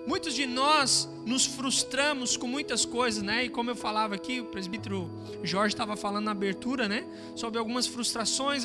Muitos de nós nos frustramos com muitas coisas, né? E como eu falava aqui, o presbítero Jorge estava falando na abertura, né? Sobre algumas frustrações,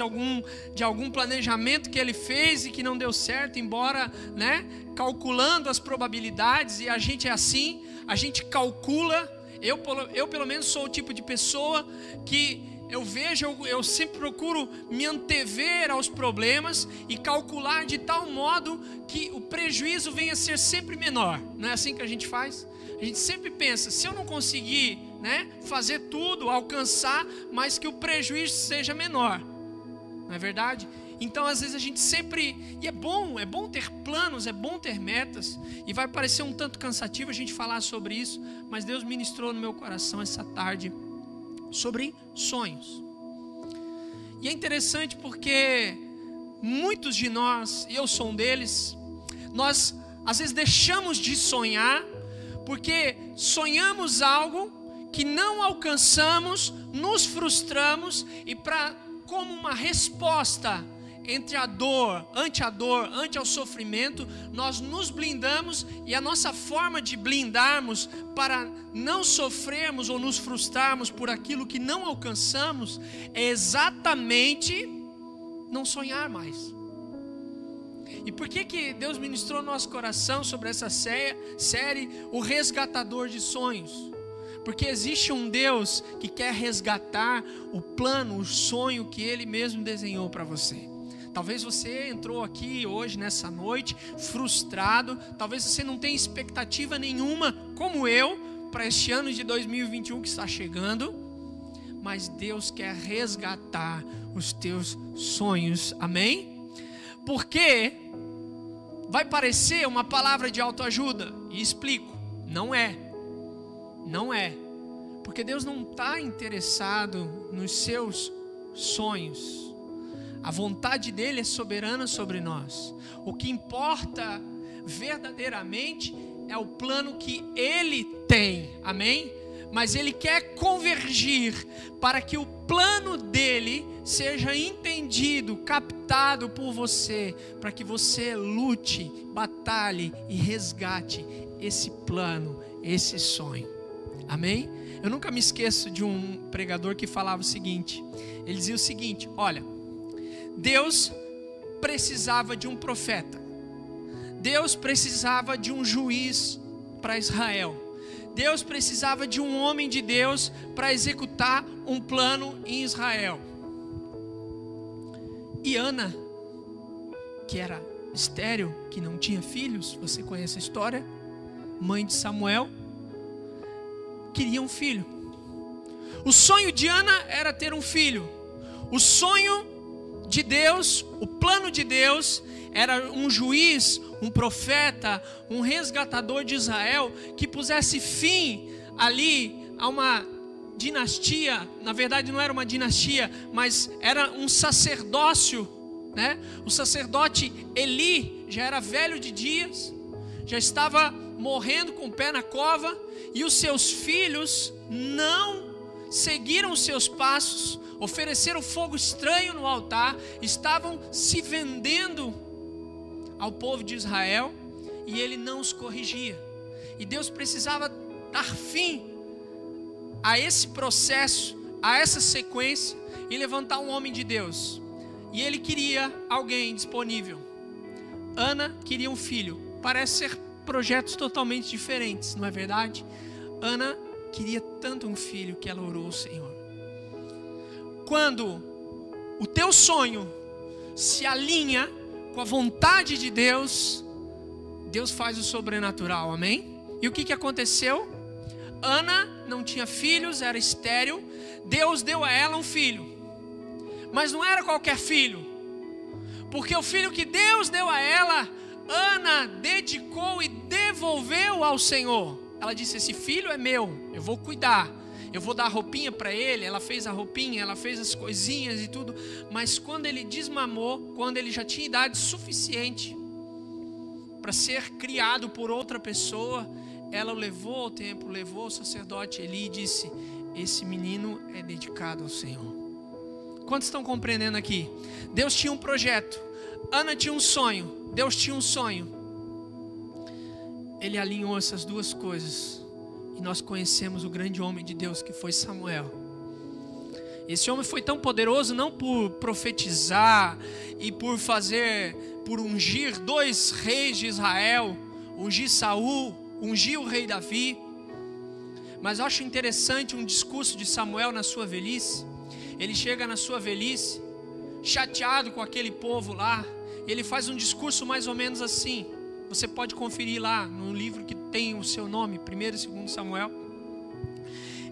de algum planejamento que ele fez e que não deu certo, embora, né? Calculando as probabilidades, e a gente é assim, a gente calcula. Eu pelo menos sou o tipo de pessoa que eu sempre procuro me antever aos problemas e calcular de tal modo que o prejuízo venha a ser sempre menor. Não é assim que a gente faz? A gente sempre pensa, se eu não conseguir, né, fazer tudo, alcançar, mas que o prejuízo seja menor. Não é verdade? Então às vezes a gente sempre... E é bom ter planos, é bom ter metas. E vai parecer um tanto cansativo a gente falar sobre isso, mas Deus ministrou no meu coração essa tarde sobre sonhos. E é interessante porque muitos de nós, e eu sou um deles, nós às vezes deixamos de sonhar porque sonhamos algo que não alcançamos, nos frustramos e como uma resposta ante ao sofrimento, nós nos blindamos, e a nossa forma de blindarmos para não sofrermos ou nos frustrarmos por aquilo que não alcançamos é exatamente não sonhar mais. E por que Deus ministrou no nosso coração sobre essa série, o resgatador de sonhos? Porque existe um Deus que quer resgatar o plano, o sonho que Ele mesmo desenhou para você. Talvez você entrou aqui hoje, nessa noite, frustrado. Talvez você não tenha expectativa nenhuma, como eu, para este ano de 2021 que está chegando. Mas Deus quer resgatar os teus sonhos, amém? Porque vai parecer uma palavra de autoajuda, e explico, não é. Não é. Porque Deus não está interessado nos seus sonhos. A vontade dele é soberana sobre nós. O que importa verdadeiramente é o plano que ele tem, amém? Mas ele quer convergir para que o plano dele seja entendido, captado por você, para que você lute, batalhe e resgate esse plano, esse sonho, amém? Eu nunca me esqueço de um pregador que falava o seguinte, ele dizia o seguinte, olha, Deus precisava de um profeta. Deus precisava de um juiz para Israel. Deus precisava de um homem de Deus para executar um plano em Israel. E Ana, que era estéril, que não tinha filhos, você conhece a história, mãe de Samuel, queria um filho. O sonho de Ana era ter um filho. O sonho de Deus, o plano de Deus era um juiz, um profeta, um resgatador de Israel que pusesse fim ali a uma dinastia. Na verdade não era uma dinastia, mas era um sacerdócio, né? O sacerdote Eli já era velho de dias, já estava morrendo com o pé na cova, e os seus filhos não seguiram os seus passos, ofereceram fogo estranho no altar, estavam se vendendo ao povo de Israel, e ele não os corrigia. E Deus precisava dar fim a esse processo, a essa sequência, e levantar um homem de Deus. E ele queria alguém disponível. Ana queria um filho. Parece ser projetos totalmente diferentes, não é verdade? Ana queria tanto um filho que ela orou ao Senhor. Quando o teu sonho se alinha com a vontade de Deus, Deus faz o sobrenatural, amém? E o que aconteceu? Ana não tinha filhos, era estéril. Deus deu a ela um filho, mas não era qualquer filho, porque o filho que Deus deu a ela, Ana dedicou e devolveu ao Senhor. Ela disse, esse filho é meu, eu vou cuidar, eu vou dar roupinha para ele. Ela fez a roupinha, ela fez as coisinhas e tudo. Mas quando ele desmamou, quando ele já tinha idade suficiente para ser criado por outra pessoa, ela o levou ao templo, levou ao sacerdote Eli e disse, esse menino é dedicado ao Senhor. Quantos estão compreendendo aqui? Deus tinha um projeto, Ana tinha um sonho, Deus tinha um sonho. ele alinhou essas duas coisas. E nós conhecemos o grande homem de Deus que foi Samuel. Esse homem foi tão poderoso não por profetizar e por ungir 2 reis de Israel, ungir Saul, ungir o rei Davi. Mas eu acho interessante um discurso de Samuel na sua velhice. Ele chega na sua velhice, chateado com aquele povo lá. Ele faz um discurso mais ou menos assim. Você pode conferir lá no livro que tem o seu nome, 1º e 2º Samuel.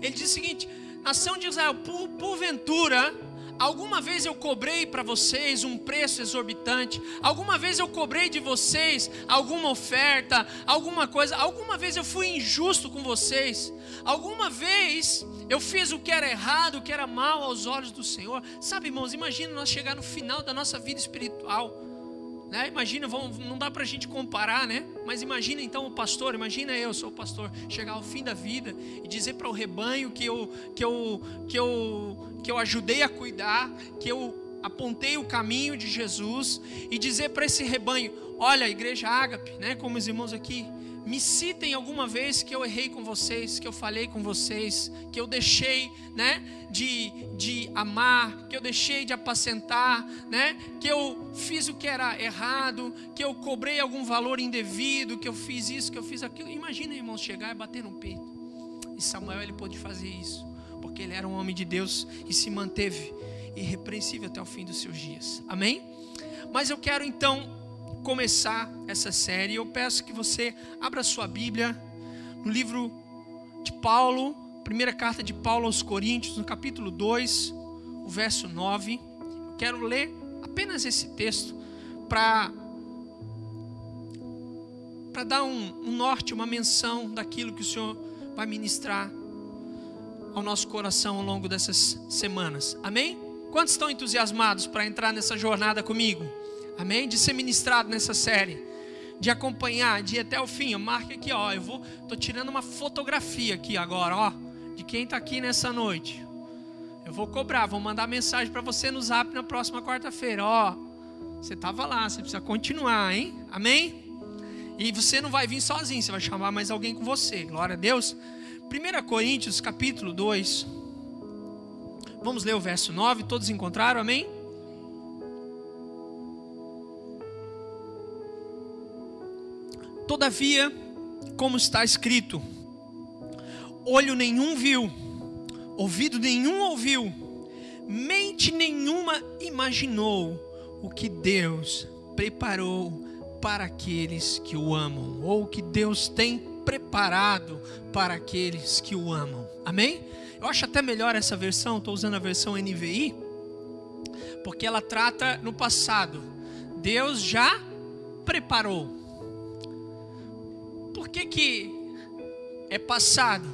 Ele diz o seguinte: nação de Israel, porventura, alguma vez eu cobrei para vocês um preço exorbitante? Alguma vez eu cobrei de vocês alguma oferta, alguma coisa? Alguma vez eu fui injusto com vocês? Alguma vez eu fiz o que era errado, o que era mal aos olhos do Senhor? Sabe, irmãos, imagina nós chegar no final da nossa vida espiritual, né? Imagina, não dá para a gente comparar, né? Mas imagina então o pastor, imagina eu sou o pastor, chegar ao fim da vida e dizer para o rebanho que eu ajudei a cuidar, que eu apontei o caminho de Jesus, e dizer para esse rebanho: olha, igreja Ágape, né? Como os irmãos aqui, me citem alguma vez que eu errei com vocês, que eu falei com vocês, que eu deixei, né, de amar, que eu deixei de apacentar, né, que eu fiz o que era errado, que eu cobrei algum valor indevido, que eu fiz isso, que eu fiz aquilo. Imagina, irmãos, chegar e bater no peito. E Samuel, ele pôde fazer isso, porque ele era um homem de Deus e se manteve irrepreensível até o fim dos seus dias. Amém? Mas eu quero então começar essa série. Eu peço que você abra sua Bíblia no livro de Paulo, primeira carta de Paulo aos Coríntios, no capítulo 2, o verso 9. Eu quero ler apenas esse texto para dar um norte, uma menção daquilo que o Senhor vai ministrar ao nosso coração ao longo dessas semanas. Amém? Quantos estão entusiasmados para entrar nessa jornada comigo? Amém? De ser ministrado nessa série, de acompanhar, de ir até o fim. Marque aqui, ó. Estou tirando uma fotografia aqui agora, ó, de quem está aqui nessa noite. Eu vou cobrar, vou mandar mensagem para você no Zap na próxima quarta-feira. Ó, você estava lá, você precisa continuar, hein? Amém? E você não vai vir sozinho, você vai chamar mais alguém com você. Glória a Deus. 1 Coríntios, capítulo 2. Vamos ler o verso 9. Todos encontraram? Amém? Todavia, como está escrito: olho nenhum viu, ouvido nenhum ouviu, mente nenhuma imaginou o que Deus preparou para aqueles que o amam, ou o que Deus tem preparado para aqueles que o amam. Amém? Eu acho até melhor essa versão, estou usando a versão NVI, porque ela trata no passado. Deus já preparou. Por que é passado?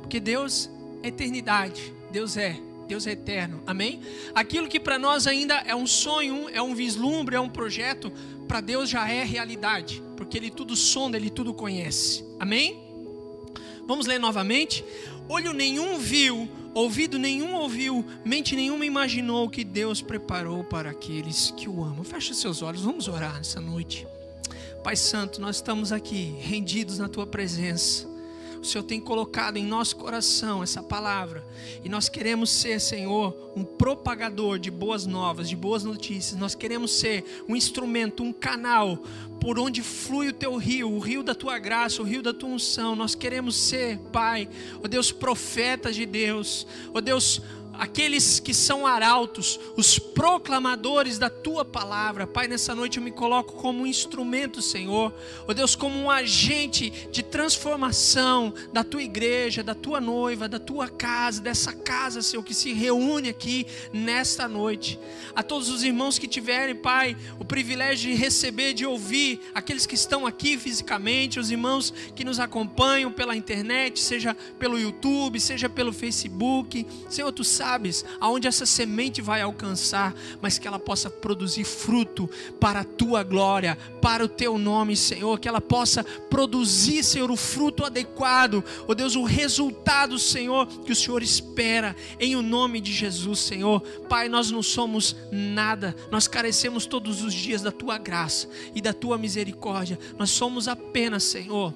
Porque Deus é eternidade, Deus é eterno, amém? Aquilo que para nós ainda é um sonho, é um vislumbre, é um projeto, para Deus já é realidade, porque Ele tudo sonda, Ele tudo conhece, amém? Vamos ler novamente. Olho nenhum viu, ouvido nenhum ouviu, mente nenhuma imaginou o que Deus preparou para aqueles que o amam. Feche seus olhos, vamos orar nessa noite. Pai Santo, nós estamos aqui rendidos na Tua presença. O Senhor tem colocado em nosso coração essa palavra, e nós queremos ser, Senhor, um propagador de boas novas, de boas notícias. Nós queremos ser um instrumento, um canal por onde flui o Teu rio, o rio da Tua graça, o rio da Tua unção. Nós queremos ser, Pai, ó Deus, profetas de Deus, ó Deus, aqueles que são arautos, os proclamadores da Tua palavra. Pai, nessa noite eu me coloco como um instrumento, Senhor, ó Deus, como um agente de transformação da Tua igreja, da Tua noiva, da Tua casa, dessa casa, Senhor, que se reúne aqui nesta noite. A todos os irmãos que tiverem, Pai, o privilégio de receber, de ouvir, aqueles que estão aqui fisicamente, os irmãos que nos acompanham pela internet, seja pelo YouTube, seja pelo Facebook. Senhor, Tu sabes aonde essa semente vai alcançar, mas que ela possa produzir fruto para a Tua glória, para o Teu nome, Senhor, que ela possa produzir, Senhor, o fruto adequado, ó Deus, o resultado, Senhor, que o Senhor espera, em o nome de Jesus, Senhor. Pai, nós não somos nada, nós carecemos todos os dias da Tua graça e da Tua misericórdia. Nós somos apenas, Senhor,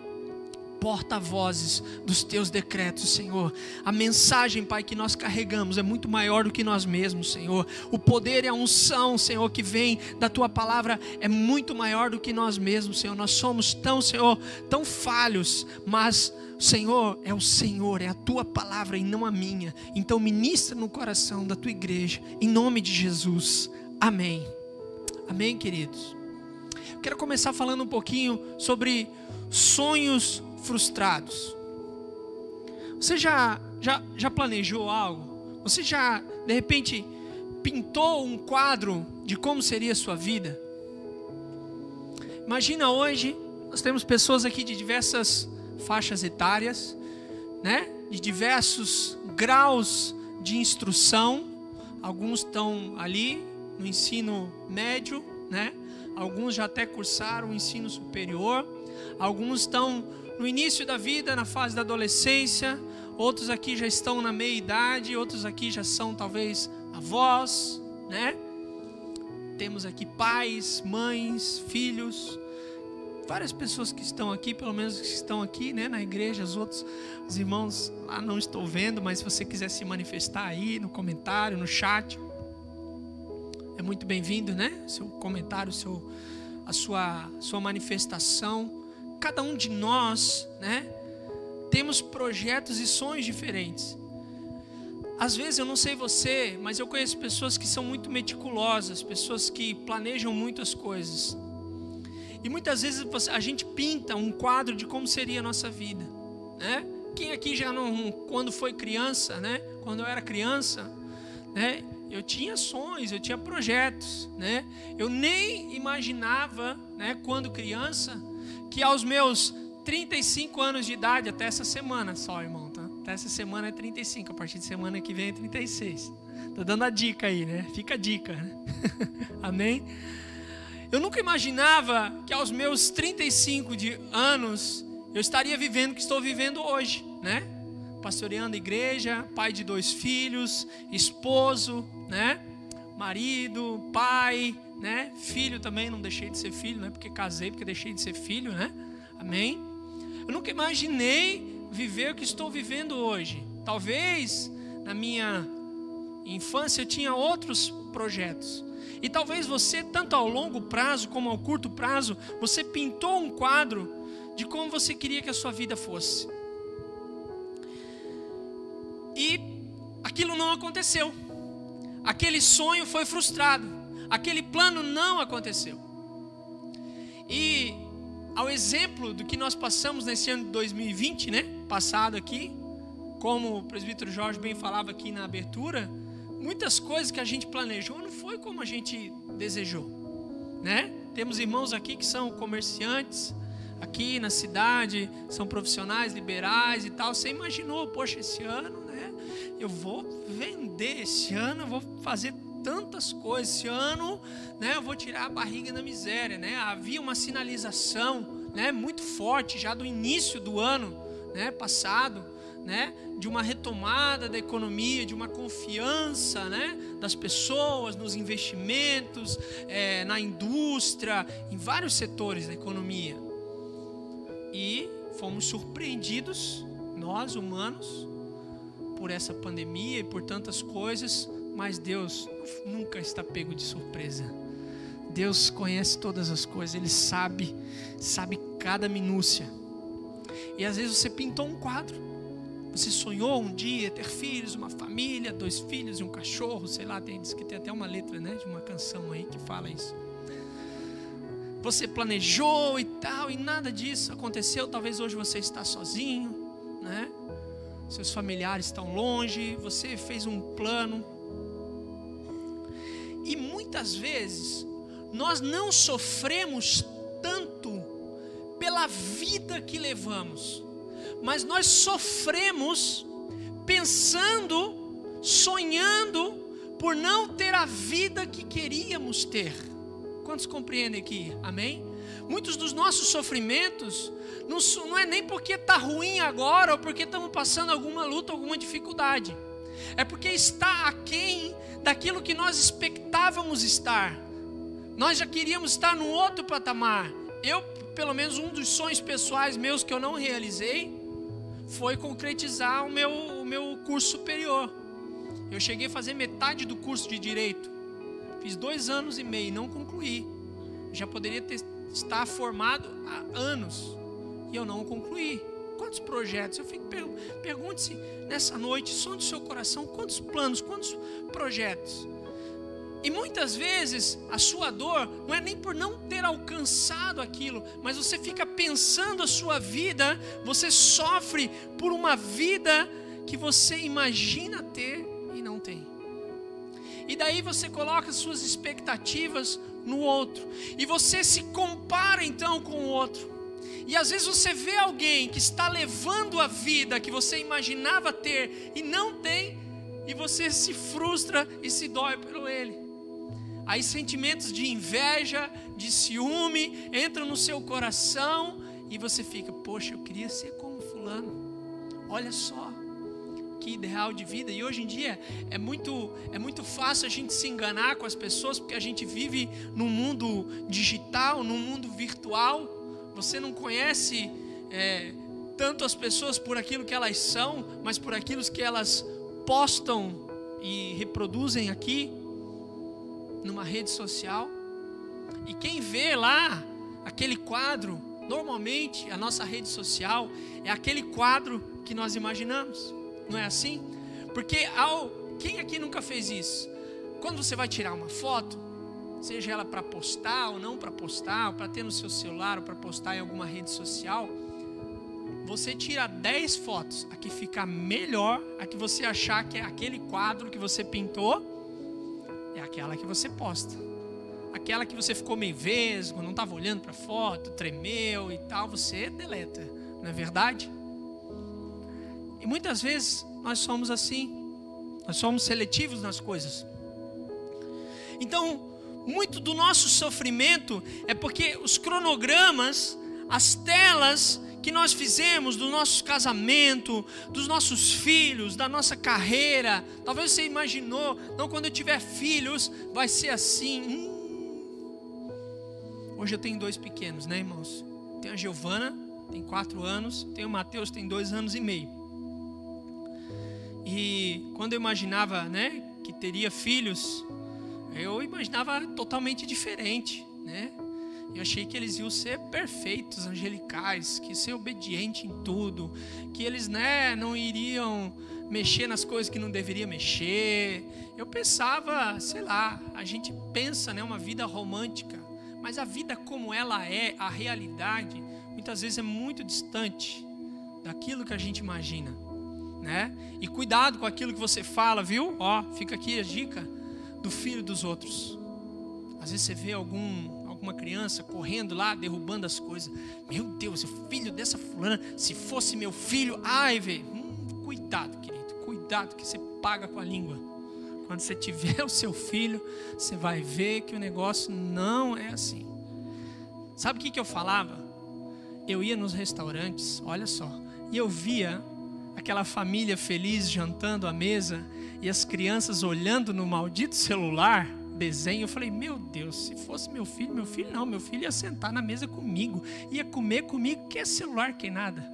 porta-vozes dos teus decretos, Senhor. A mensagem, Pai, que nós carregamos é muito maior do que nós mesmos, Senhor. O poder e a unção, Senhor, que vem da tua palavra é muito maior do que nós mesmos, Senhor. Nós somos tão, Senhor, tão falhos, mas Senhor, é a tua palavra e não a minha. Então ministra no coração da tua igreja, em nome de Jesus. Amém. Amém, queridos. Quero começar falando um pouquinho sobre sonhos frustrados. Você já planejou algo? Você já, de repente, pintou um quadro de como seria a sua vida? Imagina hoje, nós temos pessoas aqui de diversas faixas etárias, né? De diversos graus de instrução. Alguns estão ali no ensino médio, né? Alguns já até cursaram o ensino superior. Alguns estão no início da vida, na fase da adolescência. Outros aqui já estão na meia-idade. Outros aqui já são talvez avós, né? Temos aqui pais, mães, filhos. Várias pessoas que estão aqui, pelo menos que estão aqui, né, na igreja. Os irmãos lá não estou vendo, mas se você quiser se manifestar aí no comentário, no chat, é muito bem-vindo, né? Seu comentário, a sua manifestação. Cada um de nós, né, temos projetos e sonhos diferentes. Às vezes, eu não sei você, mas eu conheço pessoas que são muito meticulosas, pessoas que planejam muitas coisas. E muitas vezes a gente pinta um quadro de como seria a nossa vida, né? Quem aqui já não, quando foi criança, né? Quando eu era criança, né? Eu tinha sonhos, eu tinha projetos, né? Eu nem imaginava, né? Quando criança, que aos meus 35 anos de idade, até essa semana só, irmão, tá? Até essa semana é 35, a partir de semana que vem é 36. Tô dando a dica aí, né? Fica a dica, né? Amém? Eu nunca imaginava que aos meus 35 anos eu estaria vivendo o que estou vivendo hoje, né? Pastoreando a igreja, pai de 2 filhos, esposo, né? Marido, pai, né? Filho também, não deixei de ser filho, né? Porque casei, porque deixei de ser filho, né? Amém? Eu nunca imaginei viver o que estou vivendo hoje. Talvez na minha infância eu tinha outros projetos. E talvez você, tanto ao longo prazo como ao curto prazo, você pintou um quadro de como você queria que a sua vida fosse. E aquilo não aconteceu. Aquele sonho foi frustrado. Aquele plano não aconteceu. E ao exemplo do que nós passamos nesse ano de 2020, né? Passado aqui, como o presbítero Jorge bem falava aqui na abertura, muitas coisas que a gente planejou não foi como a gente desejou, né? Temos irmãos aqui que são comerciantes, aqui na cidade, são profissionais liberais e tal. Você imaginou, poxa, esse ano, né? Eu vou vender, esse ano eu vou fazer tantas coisas, esse ano, né? Eu vou tirar a barriga da miséria, né? Havia uma sinalização, né? Muito forte já do início do ano, né? Passado, né, de uma retomada da economia, de uma confiança, né, das pessoas nos investimentos, na indústria, em vários setores da economia. E fomos surpreendidos, nós humanos, por essa pandemia e por tantas coisas, mas Deus nunca está pego de surpresa. Deus conhece todas as coisas, Ele sabe cada minúcia. E às vezes você pintou um quadro. Você sonhou um dia ter filhos, uma família, 2 filhos e um cachorro, sei lá, diz que tem até uma letra, né, de uma canção aí que fala isso. Você planejou e tal, e nada disso aconteceu. Talvez hoje você está sozinho, né? Seus familiares estão longe, você fez um plano. E muitas vezes nós não sofremos tanto pela vida que levamos, mas nós sofremos pensando, sonhando por não ter a vida que queríamos ter. Quantos compreendem aqui? Amém? Muitos dos nossos sofrimentos não é nem porque está ruim agora ou porque estamos passando alguma luta, alguma dificuldade. É porque está aquém daquilo que nós expectávamos estar. Nós já queríamos estar num outro patamar. Eu pelo menos um dos sonhos pessoais meus que eu não realizei, foi concretizar o meu curso superior. Eu cheguei a fazer metade do curso de Direito. Fiz 2 anos e meio, não concluí. Já poderia estar formado há anos e eu não concluí. Quantos projetos? Eu fico pergunte-se nessa noite, som do seu coração, quantos planos, quantos projetos? E muitas vezes a sua dor não é nem por não ter alcançado aquilo, mas você fica pensando a sua vida, você sofre por uma vida que você imagina ter e não tem. E daí você coloca suas expectativas no outro, e você se compara então com o outro. E às vezes você vê alguém que está levando a vida que você imaginava ter e não tem, e você se frustra e se dói por ele. Aí sentimentos de inveja, de ciúme entram no seu coração e você fica, poxa, eu queria ser como fulano. Olha só, que ideal de vida. E hoje em dia é muito fácil a gente se enganar com as pessoas, porque a gente vive num mundo digital, num mundo virtual. Você não conhece tanto as pessoas por aquilo que elas são, mas por aquilo que elas postam e reproduzem aqui numa rede social. E quem vê lá aquele quadro, normalmente a nossa rede social é aquele quadro que nós imaginamos, não é assim? Porque quem aqui nunca fez isso? Quando você vai tirar uma foto, seja ela para postar ou não para postar, ou para ter no seu celular ou para postar em alguma rede social, você tira 10 fotos, a que fica melhor, a que você achar que é aquele quadro que você pintou, é aquela que você posta. Aquela que você ficou meio vesgo, não estava olhando para a foto, tremeu e tal, você deleta, não é verdade? E muitas vezes nós somos assim, nós somos seletivos nas coisas. Então, muito do nosso sofrimento é porque os cronogramas, as telas que nós fizemos do nosso casamento, dos nossos filhos, da nossa carreira. Talvez você imaginou, não, quando eu tiver filhos vai ser assim. Hoje eu tenho 2 pequenos, né, irmãos? Tem a Giovana, tem 4 anos, tem o Mateus, tem 2 anos e meio. E quando eu imaginava, né, que teria filhos, eu imaginava totalmente diferente, né? Eu achei que eles iam ser perfeitos, angelicais, que iam ser obedientes em tudo, que eles, né, não iriam mexer nas coisas que não deveria mexer. Eu pensava, sei lá, a gente pensa, né, uma vida romântica, mas a vida como ela é, a realidade, muitas vezes é muito distante daquilo que a gente imagina, né? E cuidado com aquilo que você fala, viu? Ó, fica aqui a dica do filho dos outros. Às vezes você vê alguma criança correndo lá, derrubando as coisas. Meu Deus, o filho dessa fulana, se fosse meu filho, ai, velho. Cuidado, querido, cuidado que você paga com a língua. Quando você tiver o seu filho, você vai ver que o negócio não é assim. Sabe o que eu falava? Eu ia nos restaurantes, olha só, e eu via aquela família feliz jantando à mesa e as crianças olhando no maldito celular, desenho. Eu falei, meu Deus, se fosse meu filho não, meu filho ia sentar na mesa comigo, ia comer comigo, que é celular, que é nada.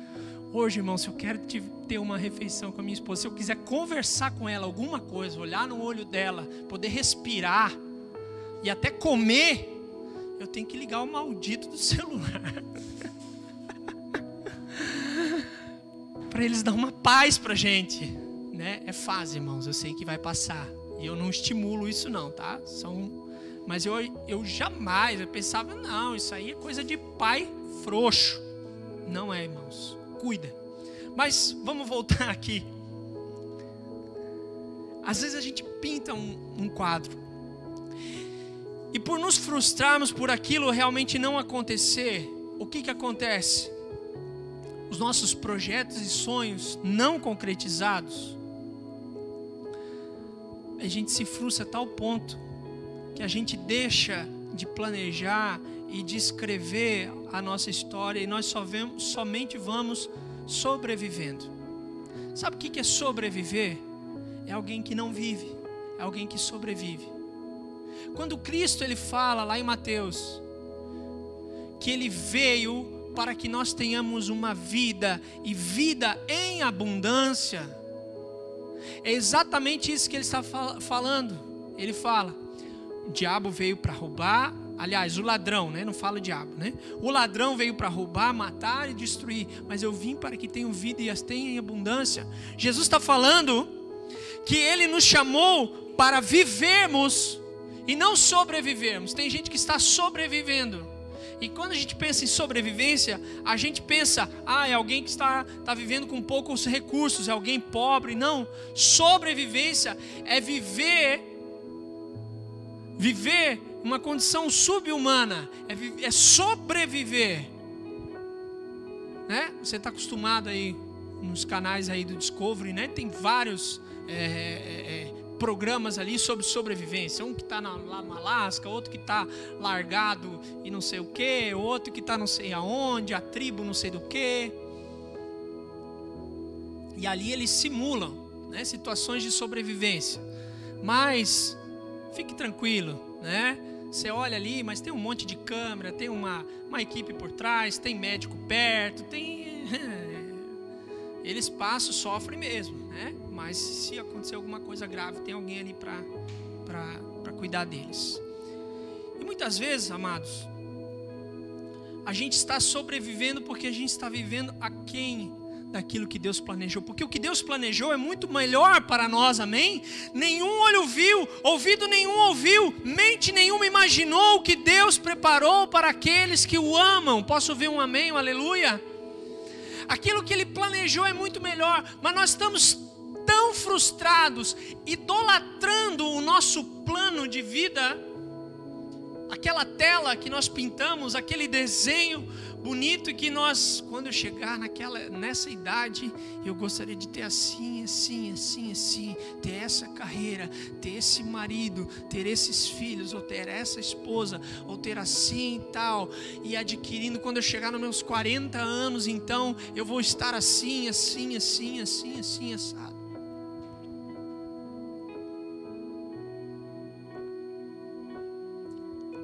Hoje, irmão, se eu quero ter uma refeição com a minha esposa, se eu quiser conversar com ela alguma coisa, olhar no olho dela, poder respirar e até comer, eu tenho que ligar o maldito do celular. Para eles dar uma paz pra gente, né? É fase, irmãos, eu sei que vai passar. E eu não estimulo isso não, tá? Mas eu jamais, eu pensava, não, isso aí é coisa de pai frouxo. Não é, irmãos, cuida. Mas vamos voltar aqui. Às vezes a gente pinta um quadro, e por nos frustrarmos por aquilo realmente não acontecer, o que acontece? Os nossos projetos e sonhos não concretizados, a gente se frustra a tal ponto que a gente deixa de planejar e de escrever a nossa história, e nós somente vamos sobrevivendo. Sabe o que é sobreviver? É alguém que não vive, é alguém que sobrevive. Quando Cristo ele fala lá em Mateus que Ele veio para que nós tenhamos uma vida, e vida em abundância. É exatamente isso que Ele está falando. Ele fala, o diabo veio para roubar, aliás, o ladrão, né? Não fala o diabo, né? O ladrão veio para roubar, matar e destruir, mas eu vim para que tenham vida e as tenham em abundância. Jesus está falando que Ele nos chamou para vivermos e não sobrevivermos. Tem gente que está sobrevivendo. E quando a gente pensa em sobrevivência, a gente pensa, é alguém que está vivendo com poucos recursos, é alguém pobre. Não, sobrevivência é viver uma condição subhumana, é sobreviver, né? Você está acostumado aí nos canais aí do Discovery, né? Tem vários programas ali sobre sobrevivência. Um que está lá no Alasca, outro que está largado e não sei o que, outro que está não sei aonde, a tribo não sei do que. E ali eles simulam, né, situações de sobrevivência. Mas fique tranquilo, né? Você olha ali, mas tem um monte de câmera, tem uma equipe por trás, tem médico perto, eles passam, sofrem mesmo, né? Mas se acontecer alguma coisa grave, tem alguém ali para cuidar deles. E muitas vezes, amados, a gente está sobrevivendo porque a gente está vivendo aquém daquilo que Deus planejou. Porque o que Deus planejou é muito melhor para nós, amém? Nenhum olho viu, ouvido nenhum ouviu, mente nenhuma imaginou o que Deus preparou para aqueles que o amam. Posso ouvir um amém, um aleluia? Aquilo que Ele planejou é muito melhor, mas nós estamos tão frustrados, idolatrando o nosso plano de vida, aquela tela que nós pintamos, aquele desenho bonito que nós, quando eu chegar nessa idade, eu gostaria de ter assim, ter essa carreira, ter esse marido, ter esses filhos, ou ter essa esposa, ou ter assim e tal, e adquirindo, quando eu chegar nos meus 40 anos, então eu vou estar assim, assado.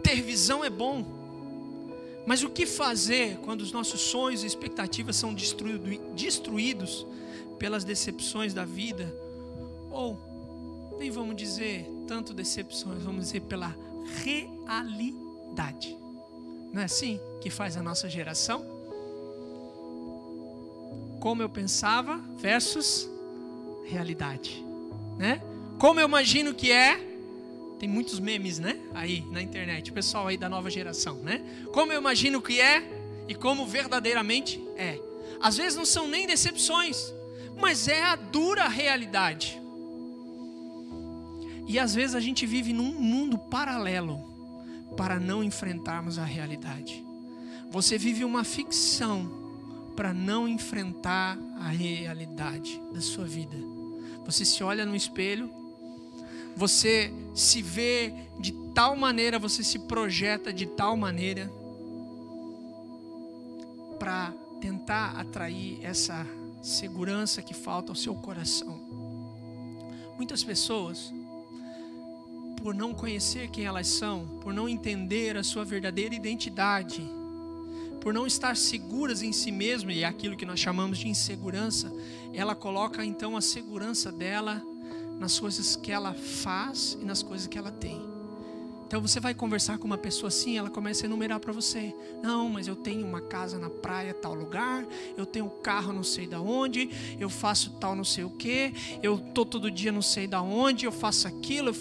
Ter visão é bom, mas o que fazer quando os nossos sonhos e expectativas são destruídos pelas decepções da vida? Ou, nem vamos dizer tanto decepções, vamos dizer pela realidade. Não é assim que faz a nossa geração? Como eu pensava versus realidade, né? Como eu imagino que é. Tem muitos memes, né? Aí na internet, o pessoal aí da nova geração, né? Como eu imagino que é e como verdadeiramente é. Às vezes não são nem decepções, mas é a dura realidade. E às vezes a gente vive num mundo paralelo para não enfrentarmos a realidade. Você vive uma ficção para não enfrentar a realidade da sua vida. Você se olha no espelho, você se vê de tal maneira, você se projeta de tal maneira para tentar atrair essa segurança que falta ao seu coração. Muitas pessoas, por não conhecer quem elas são, por não entender a sua verdadeira identidade, por não estar seguras em si mesma, e é aquilo que nós chamamos de insegurança, ela coloca então a segurança dela nas coisas que ela faz e nas coisas que ela tem. Então você vai conversar com uma pessoa assim, ela começa a enumerar para você: não, mas eu tenho uma casa na praia, tal lugar, eu tenho um carro não sei da onde, eu faço tal não sei o que, eu tô todo dia não sei da onde, eu faço aquilo.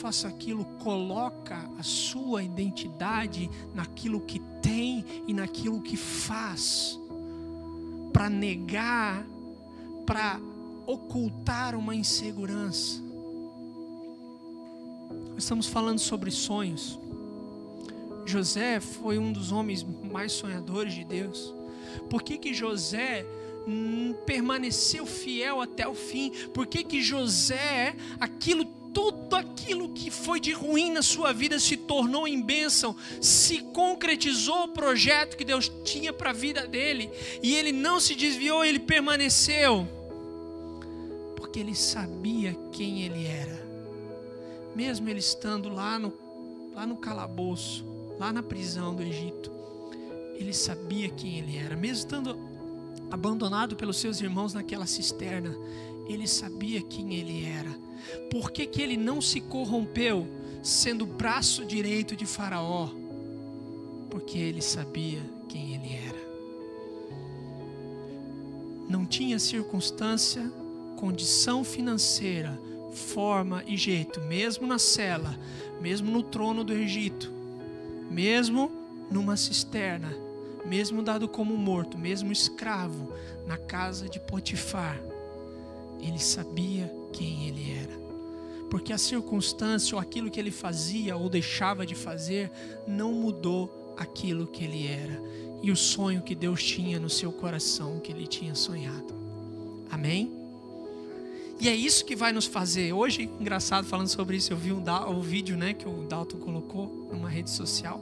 Coloca a sua identidade naquilo que tem e naquilo que faz, para negar, para ocultar uma insegurança. Estamos falando sobre sonhos. José foi um dos homens mais sonhadores de Deus. Por que José permaneceu fiel até o fim? Por que José, tudo aquilo que foi de ruim na sua vida se tornou em bênção, se concretizou o projeto que Deus tinha para a vida dele, e ele não se desviou, ele permaneceu, porque ele sabia quem ele era. Mesmo ele estando lá no calabouço, lá na prisão do Egito, ele sabia quem ele era. Mesmo estando abandonado pelos seus irmãos naquela cisterna, ele sabia quem ele era. Por que que ele não se corrompeu sendo o braço direito de Faraó? Porque ele sabia quem ele era. Não tinha circunstância, condição financeira, forma e jeito, mesmo na cela, mesmo no trono do Egito, mesmo numa cisterna, mesmo dado como morto, mesmo escravo na casa de Potifar, ele sabia quem ele era. Porque a circunstância ou aquilo que ele fazia ou deixava de fazer não mudou aquilo que ele era e o sonho que Deus tinha no seu coração, que ele tinha sonhado. Amém? E é isso que vai nos fazer. Hoje, engraçado, falando sobre isso, eu vi o vídeo, né, que o Dalton colocou numa rede social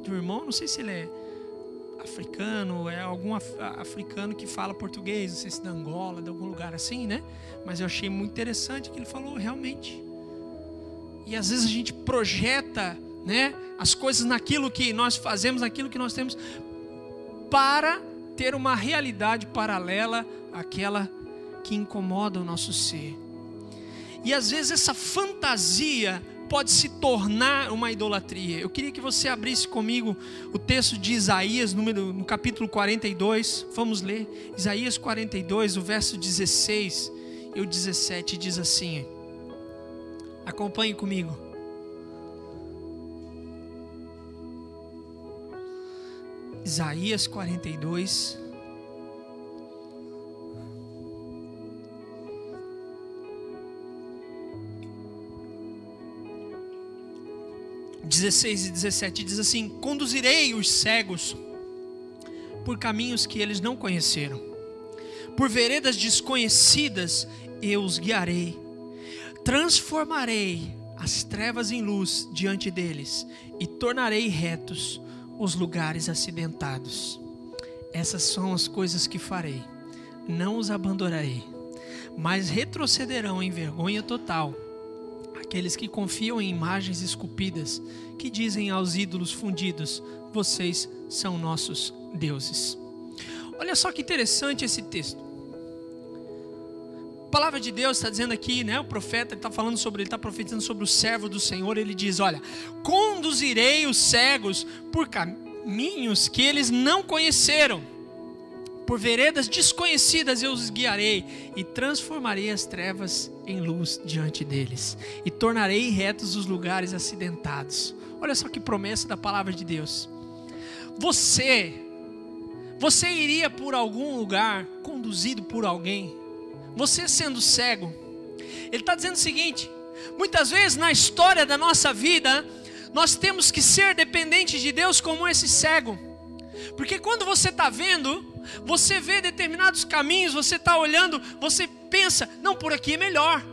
de um irmão, não sei se ele é africano, é algum africano que fala português, não sei se da Angola, de algum lugar assim, né? Mas eu achei muito interessante que ele falou realmente. E às vezes a gente projeta, né, as coisas naquilo que nós fazemos, naquilo que nós temos, para ter uma realidade paralela àquela que incomoda o nosso ser. E às vezes essa fantasia pode se tornar uma idolatria. Eu queria que você abrisse comigo o texto de Isaías, no capítulo 42. Vamos ler. Isaías 42, o verso 16 e o 17 diz assim. Acompanhe comigo. Isaías 42. 16 e 17 diz assim: conduzirei os cegos por caminhos que eles não conheceram, por veredas desconhecidas eu os guiarei, transformarei as trevas em luz diante deles e tornarei retos os lugares acidentados. Essas são as coisas que farei, não os abandonarei, mas retrocederão em vergonha total aqueles que confiam em imagens esculpidas, que dizem aos ídolos fundidos: vocês são nossos deuses. Olha só que interessante esse texto. A palavra de Deus está dizendo aqui, né? O profeta está falando sobre, ele está profetizando sobre o servo do Senhor. Ele diz: olha, conduzirei os cegos por caminhos que eles não conheceram, por veredas desconhecidas eu os guiarei e transformarei as trevas em luz diante deles e tornarei retos os lugares acidentados. Olha só que promessa da palavra de Deus. Você iria por algum lugar conduzido por alguém, você sendo cego. Ele está dizendo o seguinte: muitas vezes na história da nossa vida nós temos que ser dependentes de Deus como esse cego. Porque quando você está vendo, você vê determinados caminhos, você está olhando, você pensa: não, por aqui é melhor,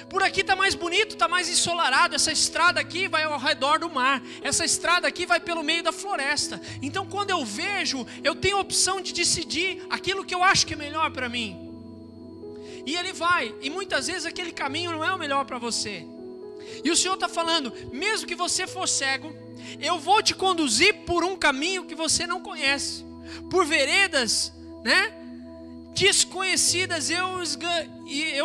por aqui está mais bonito, está mais ensolarado, essa estrada aqui vai ao redor do mar, essa estrada aqui vai pelo meio da floresta. Então quando eu vejo, eu tenho a opção de decidir aquilo que eu acho que é melhor para mim. E ele vai, e muitas vezes aquele caminho não é o melhor para você. E o Senhor está falando: mesmo que você for cego, eu vou te conduzir por um caminho que você não conhece, por veredas, né, desconhecidas eu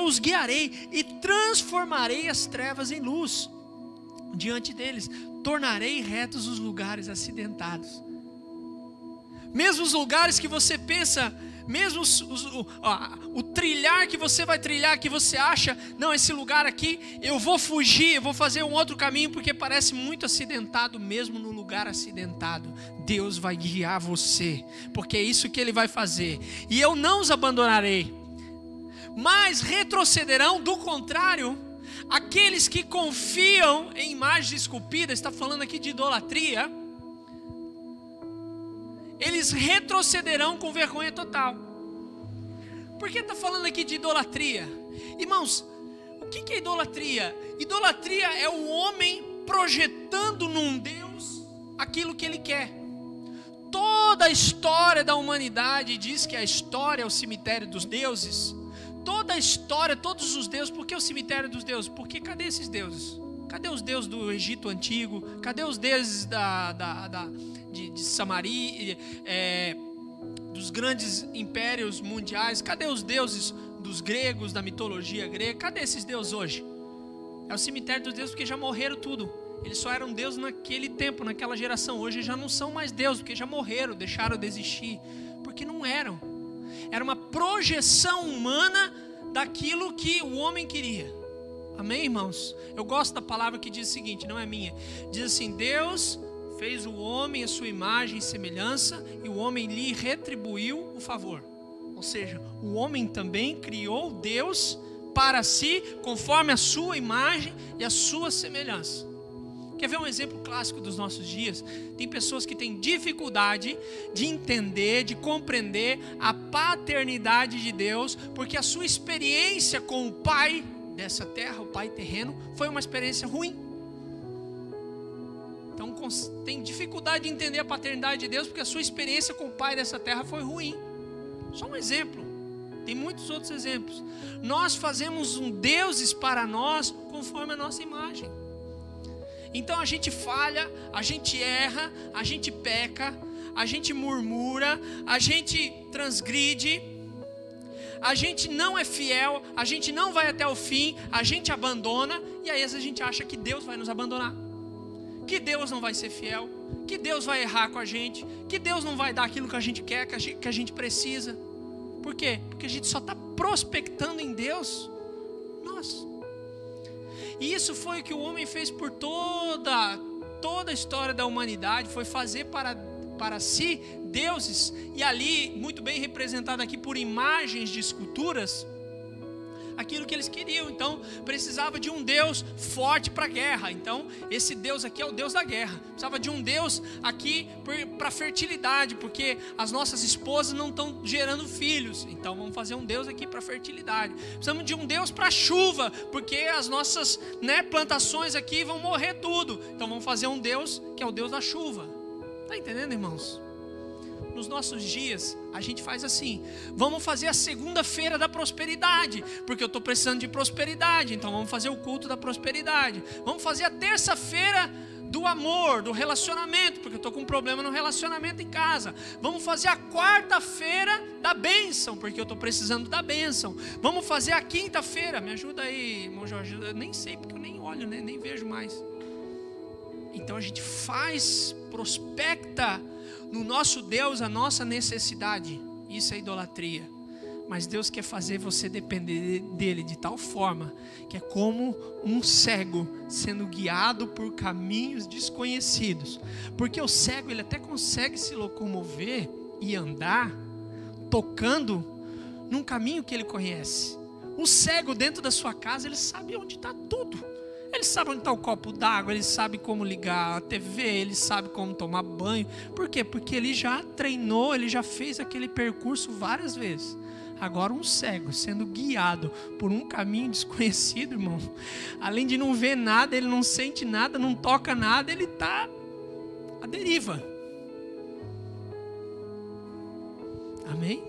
os guiarei e transformarei as trevas em luz diante deles, tornarei retos os lugares acidentados. Mesmo os lugares que você pensa, mesmo o trilhar que você vai trilhar, que você acha: não, esse lugar aqui eu vou fugir, eu vou fazer um outro caminho porque parece muito acidentado. Mesmo no lugar acidentado, Deus vai guiar você, porque é isso que Ele vai fazer. E eu não os abandonarei, mas retrocederão, do contrário, aqueles que confiam em imagens esculpidas. Está falando aqui de idolatria. Eles retrocederão com vergonha total. Por que está falando aqui de idolatria? Irmãos, o que é idolatria? Idolatria é o homem projetando num Deus aquilo que ele quer. Toda a história da humanidade diz que a história é o cemitério dos deuses. Toda a história, todos os deuses. Por que o cemitério dos deuses? Porque cadê esses deuses? Cadê os deuses do Egito Antigo? Cadê os deuses de Samaria, dos grandes impérios mundiais? Cadê os deuses dos gregos, da mitologia grega? Cadê esses deuses hoje? É o cemitério dos deuses, porque já morreram tudo. Eles só eram deuses naquele tempo, naquela geração. Hoje já não são mais deuses, porque já morreram, deixaram de existir. Porque não eram. Era uma projeção humana daquilo que o homem queria. Amém, irmãos? Eu gosto da palavra que diz o seguinte, não é minha. Diz assim: Deus fez o homem à sua imagem e semelhança, e o homem lhe retribuiu o favor. Ou seja, o homem também criou Deus para si, conforme a sua imagem e a sua semelhança. Quer ver um exemplo clássico dos nossos dias? Tem pessoas que têm dificuldade de entender, de compreender a paternidade de Deus, porque a sua experiência com o pai dessa terra, o pai terreno, foi uma experiência ruim. Então tem dificuldade de entender a paternidade de Deus, porque a sua experiência com o pai dessa terra foi ruim. Só um exemplo. Tem muitos outros exemplos. Nós fazemos deuses para nós conforme a nossa imagem. Então a gente falha, a gente erra, a gente peca, a gente murmura, a gente transgride, a gente não é fiel, a gente não vai até o fim, a gente abandona, e aí às vezes a gente acha que Deus vai nos abandonar, que Deus não vai ser fiel, que Deus vai errar com a gente, que Deus não vai dar aquilo que a gente quer, que a gente precisa. Por quê? Porque a gente só está prospectando em Deus nós. E isso foi o que o homem fez por toda a história da humanidade, foi fazer para si deuses, e ali, muito bem representado aqui por imagens de esculturas, aquilo que eles queriam. Então precisava de um Deus forte para a guerra. Então esse Deus aqui é o Deus da guerra. Precisava de um Deus aqui para fertilidade, porque as nossas esposas não estão gerando filhos. Então vamos fazer um Deus aqui para fertilidade. Precisamos de um Deus para chuva, porque as nossas plantações aqui vão morrer tudo. Então vamos fazer um Deus que é o Deus da chuva. Está entendendo, irmãos? Nos nossos dias, a gente faz assim: vamos fazer a segunda-feira da prosperidade, porque eu estou precisando de prosperidade, então vamos fazer o culto da prosperidade. Vamos fazer a terça-feira do amor, do relacionamento, porque eu estou com um problema no relacionamento em casa. Vamos fazer a quarta-feira da bênção, porque eu estou precisando da bênção. Vamos fazer a quinta-feira, me ajuda aí, irmão Jorge, eu nem sei, porque eu nem olho, nem vejo mais. Então a gente prospecta no nosso Deus a nossa necessidade. Isso é idolatria. Mas Deus quer fazer você depender dele de tal forma que é como um cego sendo guiado por caminhos desconhecidos. Porque o cego, ele até consegue se locomover e andar tocando num caminho que ele conhece. O cego dentro da sua casa, ele sabe onde está tudo. Ele sabe onde está o copo d'água, ele sabe como ligar a TV, ele sabe como tomar banho. Por quê? Porque ele já treinou, ele já fez aquele percurso várias vezes. Agora um cego sendo guiado por um caminho desconhecido, irmão, além de não ver nada, ele não sente nada, não toca nada, ele está à deriva. Amém?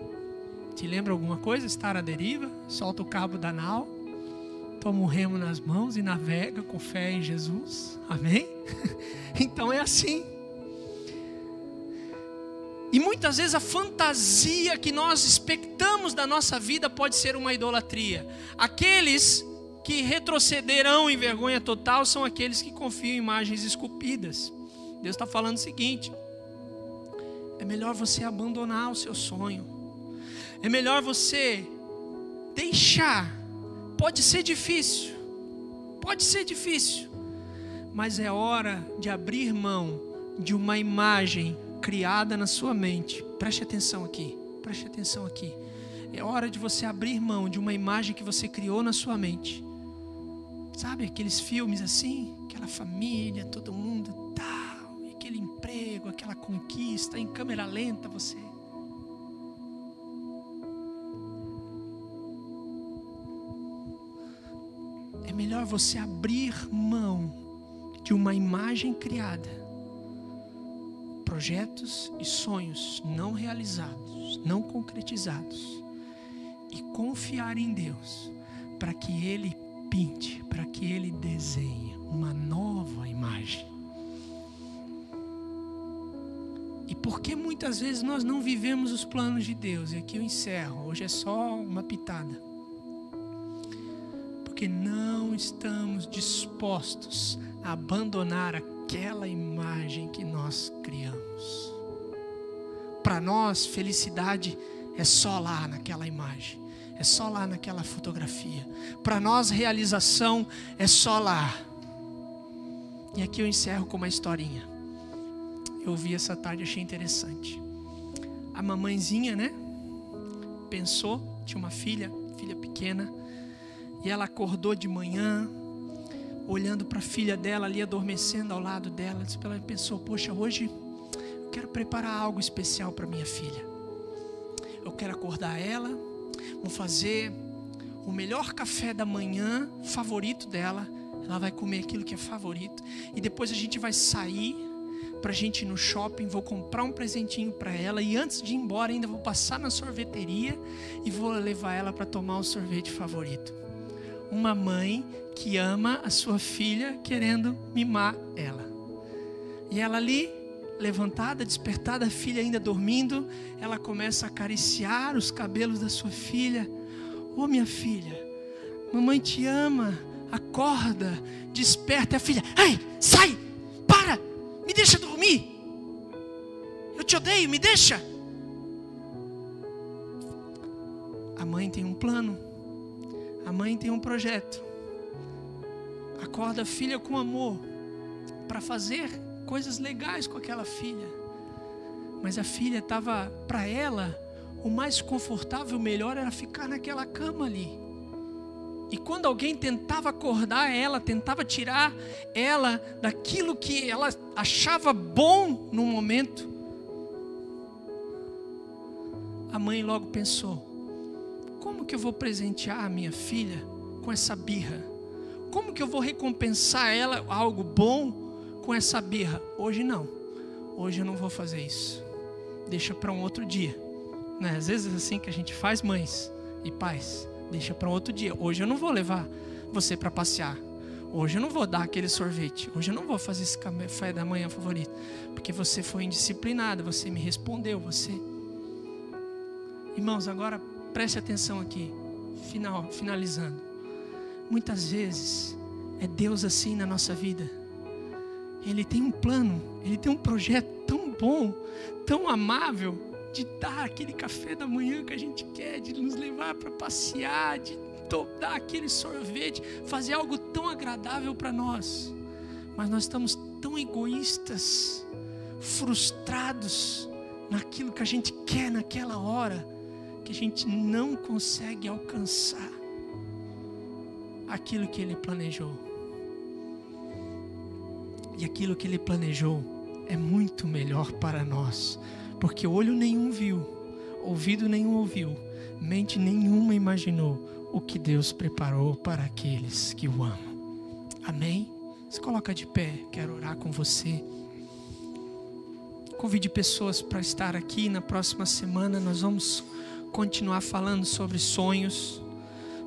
Te lembra alguma coisa? Estar à deriva? Solta o cabo da nau, toma um remo nas mãos e navega com fé em Jesus. Amém? Então é assim. E muitas vezes a fantasia que nós expectamos da nossa vida pode ser uma idolatria. Aqueles que retrocederão em vergonha total são aqueles que confiam em imagens esculpidas. Deus está falando o seguinte: é melhor você abandonar o seu sonho. É melhor você deixar. Pode ser difícil, mas é hora de abrir mão de uma imagem criada na sua mente. Preste atenção aqui. É hora de você abrir mão de uma imagem que você criou na sua mente. Sabe aqueles filmes assim, aquela família, todo mundo tal, e aquele emprego, aquela conquista, em câmera lenta você. É melhor você abrir mão de uma imagem criada, projetos e sonhos não realizados, não concretizados, e confiar em Deus para que Ele pinte, para que Ele desenhe uma nova imagem. E por que muitas vezes nós não vivemos os planos de Deus? E aqui eu encerro, hoje é só uma pitada. Porque não estamos dispostos a abandonar aquela imagem que nós criamos. Para nós, felicidade é só lá naquela imagem, é só lá naquela fotografia. Para nós, realização é só lá. E aqui eu encerro com uma historinha. Eu ouvi essa tarde, achei interessante. A mamãezinha, né? Pensou, tinha uma filha pequena, e ela acordou de manhã, olhando para a filha dela ali, adormecendo ao lado dela. Ela pensou, poxa, hoje eu quero preparar algo especial para minha filha. Eu quero acordar ela, vou fazer o melhor café da manhã favorito dela. Ela vai comer aquilo que é favorito. E depois a gente vai sair pra gente ir no shopping, vou comprar um presentinho para ela. E antes de ir embora ainda vou passar na sorveteria e vou levar ela para tomar o sorvete favorito. Uma mãe que ama a sua filha querendo mimar ela. E ela ali, levantada, despertada, a filha ainda dormindo, ela começa a acariciar os cabelos da sua filha. Ô minha filha, mamãe te ama, acorda, desperta. A filha, ai, sai, para, me deixa dormir, eu te odeio, me deixa. A mãe tem um plano, a mãe tem um projeto. Acorda a filha com amor para fazer coisas legais com aquela filha. Mas a filha estava, para ela, o mais confortável, o melhor era ficar naquela cama ali. E quando alguém tentava acordar ela, tentava tirar ela daquilo que ela achava bom no momento, a mãe logo pensou, como que eu vou presentear a minha filha com essa birra? Como que eu vou recompensar ela algo bom com essa birra? Hoje não, hoje eu não vou fazer isso, deixa para um outro dia, né? Às vezes é assim que a gente faz, mães e pais, deixa para um outro dia. Hoje eu não vou levar você para passear, hoje eu não vou dar aquele sorvete, hoje eu não vou fazer esse café da manhã favorito, porque você foi indisciplinada, você me respondeu, você... Irmãos, agora preste atenção aqui, finalizando. Muitas vezes é Deus assim na nossa vida. Ele tem um plano, Ele tem um projeto tão bom, tão amável, de dar aquele café da manhã que a gente quer, de nos levar para passear, de dar aquele sorvete, fazer algo tão agradável para nós. Mas nós estamos tão egoístas, frustrados naquilo que a gente quer naquela hora, que a gente não consegue alcançar aquilo que Ele planejou. E aquilo que Ele planejou é muito melhor para nós, porque olho nenhum viu, ouvido nenhum ouviu, mente nenhuma imaginou o que Deus preparou para aqueles que o amam. Amém? Se coloca de pé, quero orar com você. Convide pessoas para estar aqui. Na próxima semana nós vamos continuar falando sobre sonhos,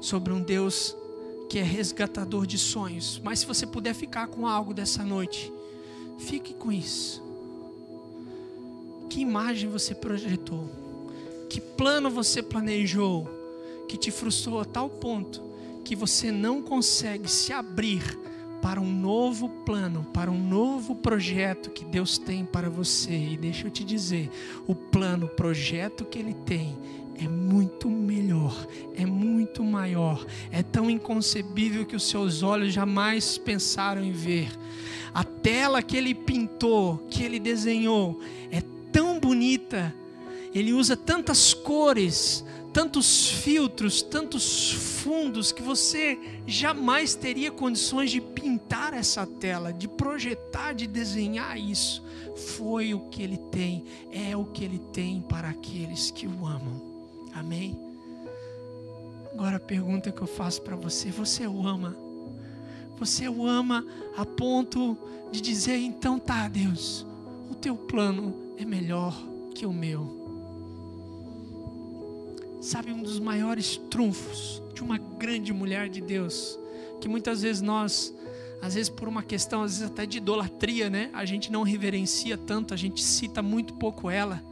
sobre um Deus que é resgatador de sonhos. Mas se você puder ficar com algo dessa noite, fique com isso. Que imagem você projetou? Que plano você planejou que te frustrou a tal ponto que você não consegue se abrir para um novo plano, para um novo projeto que Deus tem para você? E deixa eu te dizer, o plano, o projeto que Ele tem é muito melhor, é muito maior, é tão inconcebível que os seus olhos jamais pensaram em ver. A tela que Ele pintou, que Ele desenhou, é tão bonita, Ele usa tantas cores, tantos filtros, tantos fundos, que você jamais teria condições de pintar essa tela, de projetar, de desenhar isso. Foi o que Ele tem, é o que Ele tem para aqueles que o amam. Amém? Agora a pergunta que eu faço para você, você o ama? Você o ama a ponto de dizer, então tá, Deus, o teu plano é melhor que o meu. Sabe, um dos maiores trunfos de uma grande mulher de Deus, que muitas vezes nós, às vezes por uma questão, às vezes até de idolatria, né? A gente não reverencia tanto, a gente cita muito pouco ela.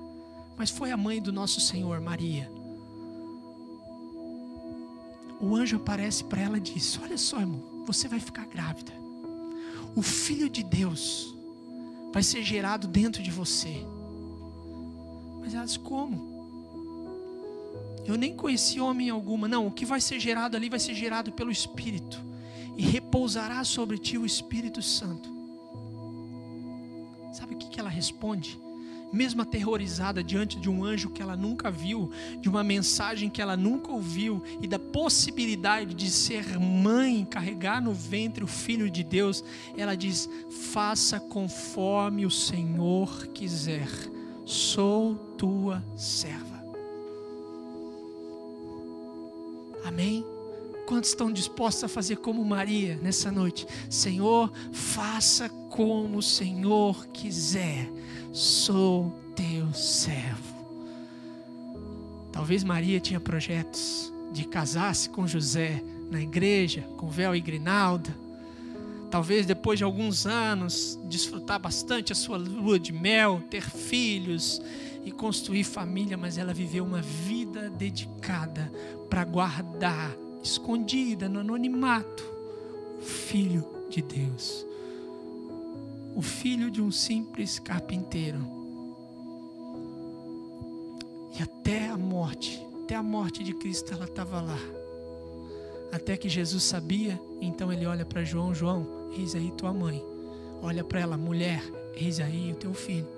Mas foi a mãe do nosso Senhor, Maria. O anjo aparece para ela e diz: olha só, irmão, você vai ficar grávida. O Filho de Deus vai ser gerado dentro de você. Mas ela diz: como? Eu nem conheci homem alguma. Não, o que vai ser gerado ali vai ser gerado pelo Espírito. E repousará sobre ti o Espírito Santo. Sabe o que ela responde? Mesmo aterrorizada diante de um anjo que ela nunca viu, de uma mensagem que ela nunca ouviu, e da possibilidade de ser mãe, carregar no ventre o Filho de Deus, ela diz: faça conforme o Senhor quiser, sou tua serva. Amém? Quantos estão dispostos a fazer como Maria nessa noite? Senhor, faça como o Senhor quiser, sou teu servo. Talvez Maria tinha projetos de casar-se com José na igreja, com véu e grinalda. Talvez depois de alguns anos desfrutar bastante a sua lua de mel, ter filhos e construir família, mas ela viveu uma vida dedicada para guardar, escondida no anonimato, o Filho de Deus, o filho de um simples carpinteiro. E até a morte de Cristo, ela estava lá. Até que Jesus sabia, então ele olha para João: João, eis aí tua mãe. Olha para ela: mulher, eis aí o teu filho.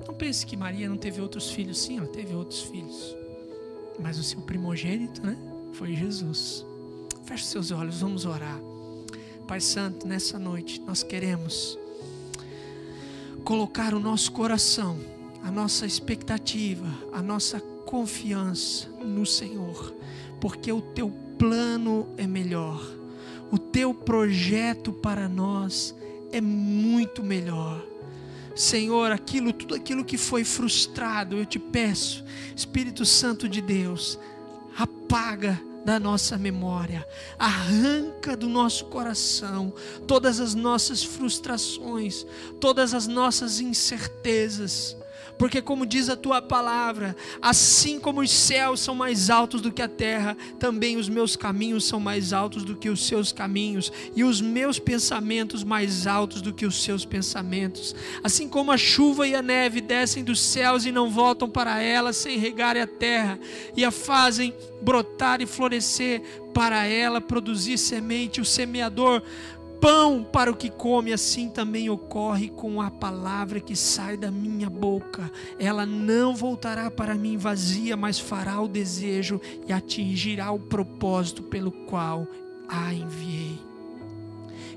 Não pense que Maria não teve outros filhos. Sim, ela teve outros filhos, mas o seu primogênito, né, foi Jesus. Feche seus olhos, vamos orar. Pai Santo, nessa noite nós queremos colocar o nosso coração, a nossa expectativa, a nossa confiança no Senhor, porque o teu plano é melhor, o teu projeto para nós é muito melhor. Senhor, tudo aquilo que foi frustrado, eu te peço, Espírito Santo de Deus, apaga da nossa memória, arranca do nosso coração todas as nossas frustrações, todas as nossas incertezas, porque como diz a tua palavra, assim como os céus são mais altos do que a terra, também os meus caminhos são mais altos do que os seus caminhos, e os meus pensamentos mais altos do que os seus pensamentos. Assim como a chuva e a neve descem dos céus e não voltam para ela sem regar a terra, e a fazem brotar e florescer, para ela produzir semente, o semeador pão para o que come, assim também ocorre com a palavra que sai da minha boca. Ela não voltará para mim vazia, mas fará o desejo e atingirá o propósito pelo qual a enviei.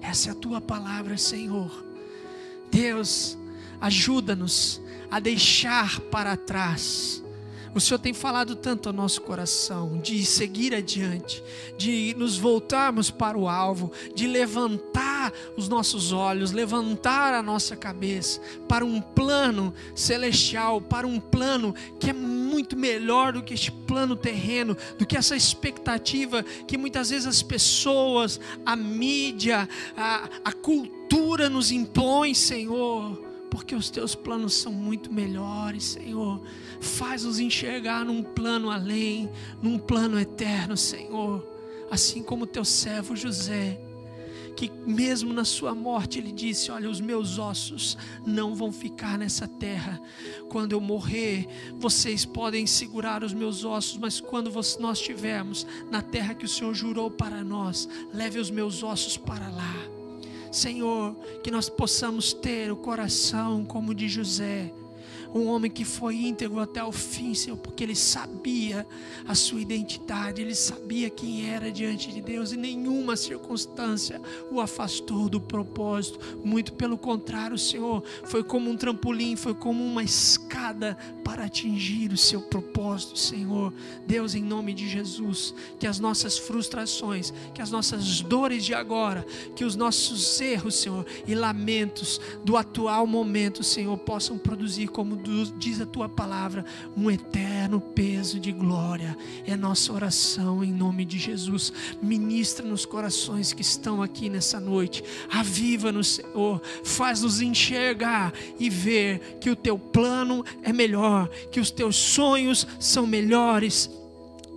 Essa é a tua palavra, Senhor. Deus, ajuda-nos a deixar para trás. O Senhor tem falado tanto ao nosso coração de seguir adiante, de nos voltarmos para o alvo, de levantar os nossos olhos, levantar a nossa cabeça para um plano celestial, para um plano que é muito melhor do que este plano terreno, do que essa expectativa que muitas vezes as pessoas, a mídia, a cultura nos impõe, Senhor. Porque os teus planos são muito melhores, Senhor. Faz-nos enxergar num plano além, num plano eterno, Senhor. Assim como o teu servo José, que mesmo na sua morte ele disse: olha, os meus ossos não vão ficar nessa terra. Quando eu morrer, vocês podem segurar os meus ossos, mas quando nós estivermos na terra que o Senhor jurou para nós, leve os meus ossos para lá. Senhor, que nós possamos ter o coração como de José, um homem que foi íntegro até o fim, Senhor, porque ele sabia a sua identidade, ele sabia quem era diante de Deus, e nenhuma circunstância o afastou do propósito. Muito pelo contrário, Senhor, foi como um trampolim, foi como uma escada para atingir o seu propósito, Senhor. Deus, em nome de Jesus, que as nossas frustrações, que as nossas dores de agora, que os nossos erros, Senhor, e lamentos do atual momento, Senhor, possam produzir como diz a tua palavra, um eterno peso de glória. É nossa oração em nome de Jesus. Ministra nos corações que estão aqui nessa noite. Aviva-nos, Senhor. Faz-nos enxergar e ver que o teu plano é melhor, que os teus sonhos são melhores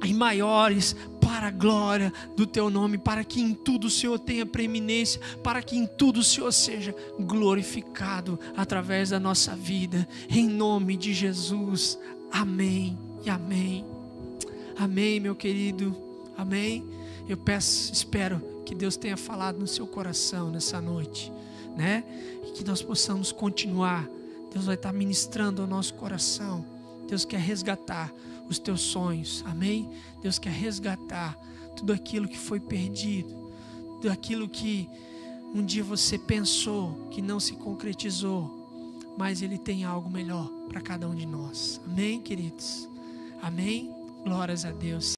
e maiores, para a glória do teu nome, para que em tudo o Senhor tenha preeminência, para que em tudo o Senhor seja glorificado através da nossa vida, em nome de Jesus. Amém e amém. Amém, meu querido. Amém. Eu espero que Deus tenha falado no seu coração nessa noite, né? E que nós possamos continuar. Deus vai estar ministrando ao nosso coração. Deus quer resgatar os teus sonhos, amém? Deus quer resgatar tudo aquilo que foi perdido, tudo aquilo que um dia você pensou que não se concretizou, mas Ele tem algo melhor para cada um de nós, amém, queridos? Amém? Glórias a Deus.